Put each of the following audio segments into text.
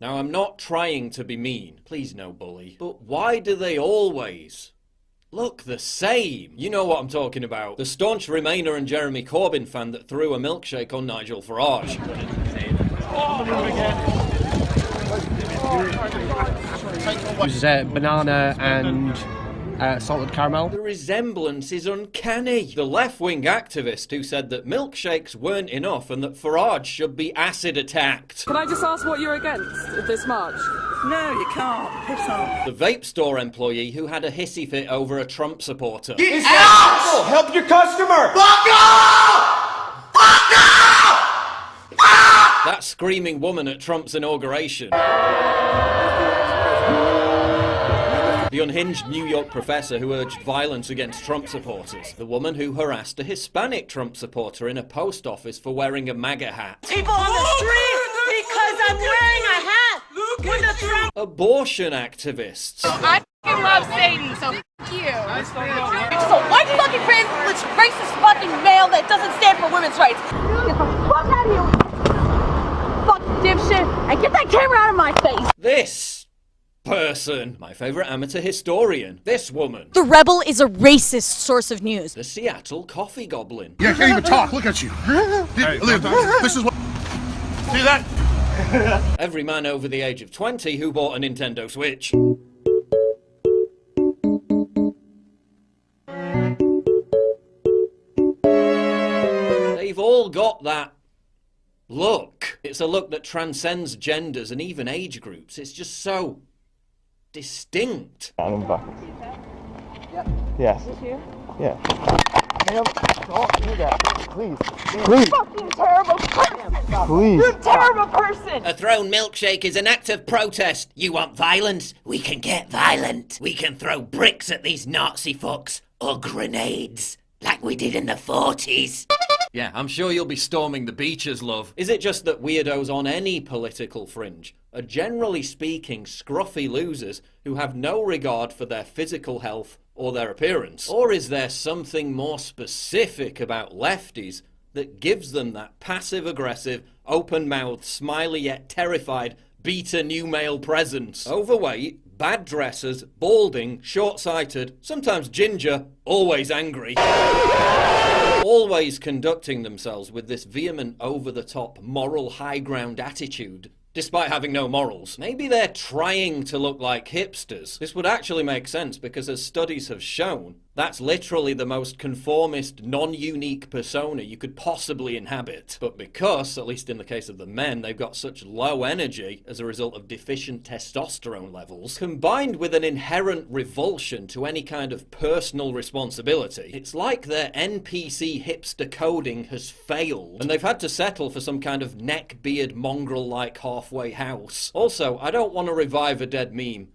Now, I'm not trying to be mean, please no bully, but why do they always look the same? You know what I'm talking about. The staunch Remainer and Jeremy Corbyn fan that threw a milkshake on Nigel Farage. It was banana and salted caramel. The resemblance is uncanny. The left-wing activist who said that milkshakes weren't enough and that Farage should be acid attacked. Can I just ask what you're against this march? No, you can't. Piss off. The vape store employee who had a hissy fit over a Trump supporter. Get out! Help your customer! Fuck off! Fuck off! That screaming woman at Trump's inauguration. The unhinged New York professor who urged violence against Trump supporters. The woman who harassed a Hispanic Trump supporter in a post office for wearing a MAGA hat. People on the street because I'm wearing a hat with a Trump. Abortion activists. I love Satan, so f*** you. Just a white fucking privileged racist fucking male that doesn't stand for women's rights. Get the fuck out of here, fucking dipshit, and get that camera out of my face. This person, my favourite amateur historian, this woman. The Rebel is a racist source of news. The Seattle coffee goblin. Yeah, I can't even talk. Look at you. This is what. See that? Every man over the age of 20 who bought a Nintendo Switch. They've all got that look. It's a look that transcends genders and even age groups. It's just so distinct. I'm back. Yes. Yeah. Ma'am, don't do that. Please. Please. Fucking terrible person. Please. You're a terrible person. A thrown milkshake is an act of protest. You want violence? We can get violent. We can throw bricks at these Nazi fucks or grenades like we did in the 40s. Yeah, I'm sure you'll be storming the beaches, love. Is it just that weirdos on any political fringe are generally speaking scruffy losers who have no regard for their physical health or their appearance? Or is there something more specific about lefties that gives them that passive-aggressive, open-mouthed, smiley yet terrified beta new male presence? Overweight, bad dressers, balding, short-sighted, sometimes ginger, always angry. Always conducting themselves with this vehement, over-the-top, moral high-ground attitude, despite having no morals. Maybe they're trying to look like hipsters. This would actually make sense because, as studies have shown, that's literally the most conformist, non-unique persona you could possibly inhabit. But because, at least in the case of the men, they've got such low energy as a result of deficient testosterone levels, combined with an inherent revulsion to any kind of personal responsibility, it's like their NPC hipster coding has failed, and they've had to settle for some kind of neck-beard mongrel-like halfway house. Also, I don't want to revive a dead meme,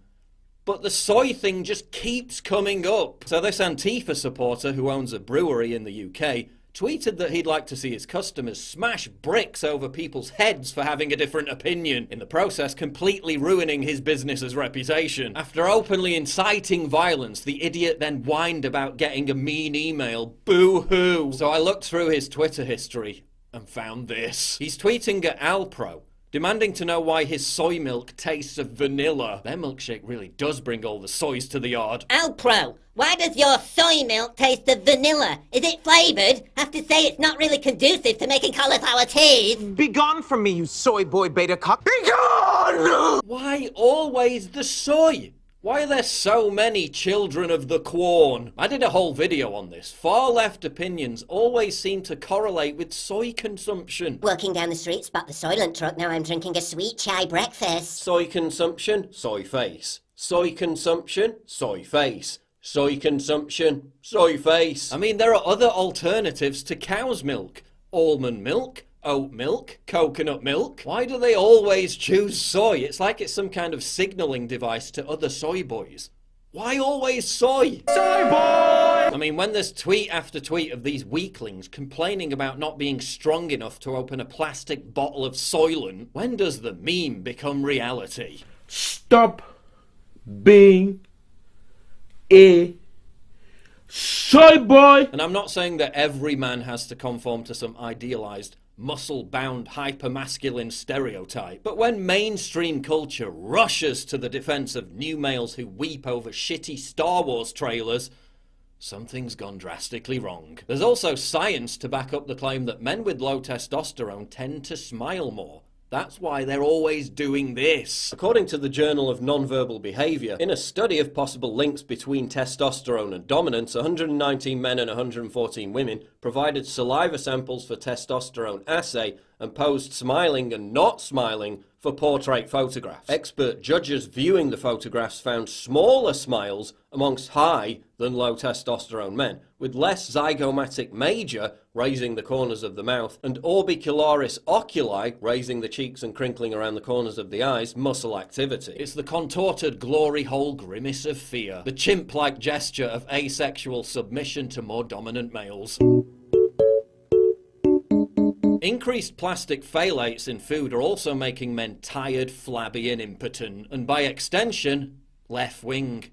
but the soy thing just keeps coming up. So this Antifa supporter who owns a brewery in the UK tweeted that he'd like to see his customers smash bricks over people's heads for having a different opinion, in the process completely ruining his business's reputation. After openly inciting violence, the idiot then whined about getting a mean email. Boo-hoo! So I looked through his Twitter history and found this. He's tweeting at Alpro, demanding to know why his soy milk tastes of vanilla. Their milkshake really does bring all the soys to the yard. Alpro, why does your soy milk taste of vanilla? Is it flavoured? Have to say it's not really conducive to making cauliflower teas. Be gone from me, you soy boy beta cuck. Be gone! Why always the soy? Why are there so many children of the corn? I did a whole video on this. Far left opinions always seem to correlate with soy consumption. Walking down the street, spot the Soylent truck, now I'm drinking a sweet chai breakfast. Soy consumption, soy face. Soy consumption, soy face. Soy consumption, soy face. I mean, there are other alternatives to cow's milk. Almond milk, oat milk, coconut milk. Why do they always choose soy? It's like it's some kind of signaling device to other soy boys. Why always soy? Soy boy! I mean, when there's tweet after tweet of these weaklings complaining about not being strong enough to open a plastic bottle of Soylent, when does the meme become reality? Stop being a soy boy! And I'm not saying that every man has to conform to some idealized muscle-bound, hyper-masculine stereotype. But when mainstream culture rushes to the defense of new males who weep over shitty Star Wars trailers, something's gone drastically wrong. There's also science to back up the claim that men with low testosterone tend to smile more. That's why they're always doing this. According to the Journal of Nonverbal Behavior, in a study of possible links between testosterone and dominance, 119 men and 114 women provided saliva samples for testosterone assay and posed smiling and not smiling for portrait photographs. Expert judges viewing the photographs found smaller smiles amongst high than low testosterone men, with less zygomatic major raising the corners of the mouth and orbicularis oculi raising the cheeks and crinkling around the corners of the eyes muscle activity. It's the contorted glory hole grimace of fear, the chimp-like gesture of asexual submission to more dominant males. Increased plastic phthalates in food are also making men tired, flabby and impotent, and by extension, left-wing.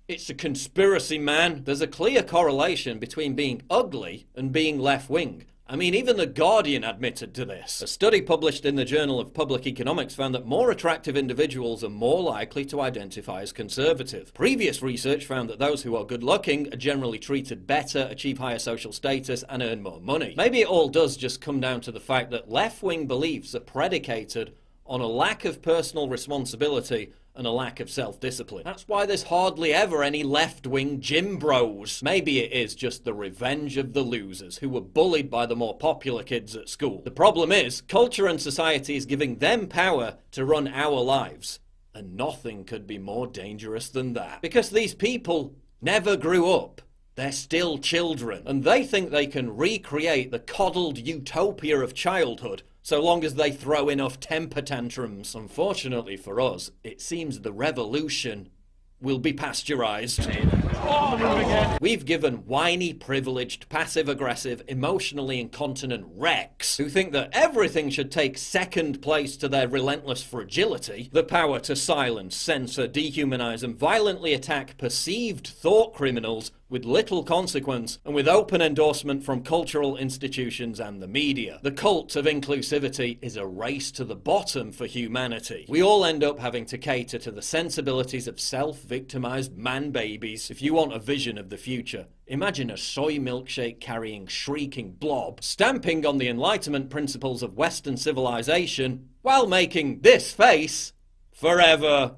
It's a conspiracy, man. There's a clear correlation between being ugly and being left-wing. I mean, even The Guardian admitted to this. A study published in the Journal of Public Economics found that more attractive individuals are more likely to identify as conservative. Previous research found that those who are good-looking are generally treated better, achieve higher social status, and earn more money. Maybe it all does just come down to the fact that left-wing beliefs are predicated on a lack of personal responsibility and a lack of self-discipline. That's why there's hardly ever any left-wing gym bros. Maybe it is just the revenge of the losers who were bullied by the more popular kids at school. The problem is, culture and society is giving them power to run our lives. And nothing could be more dangerous than that. Because these people never grew up. They're still children. And they think they can recreate the coddled utopia of childhood so long as they throw enough temper tantrums. Unfortunately for us, it seems the revolution will be pasteurized. We've given whiny, privileged, passive-aggressive, emotionally incontinent wrecks who think that everything should take second place to their relentless fragility the power to silence, censor, dehumanize, and violently attack perceived thought criminals with little consequence and with open endorsement from cultural institutions and the media. The cult of inclusivity is a race to the bottom for humanity. We all end up having to cater to the sensibilities of self-victimized man-babies. If you want a vision of the future, imagine a soy milkshake carrying shrieking blob stamping on the Enlightenment principles of Western civilization while making this face forever.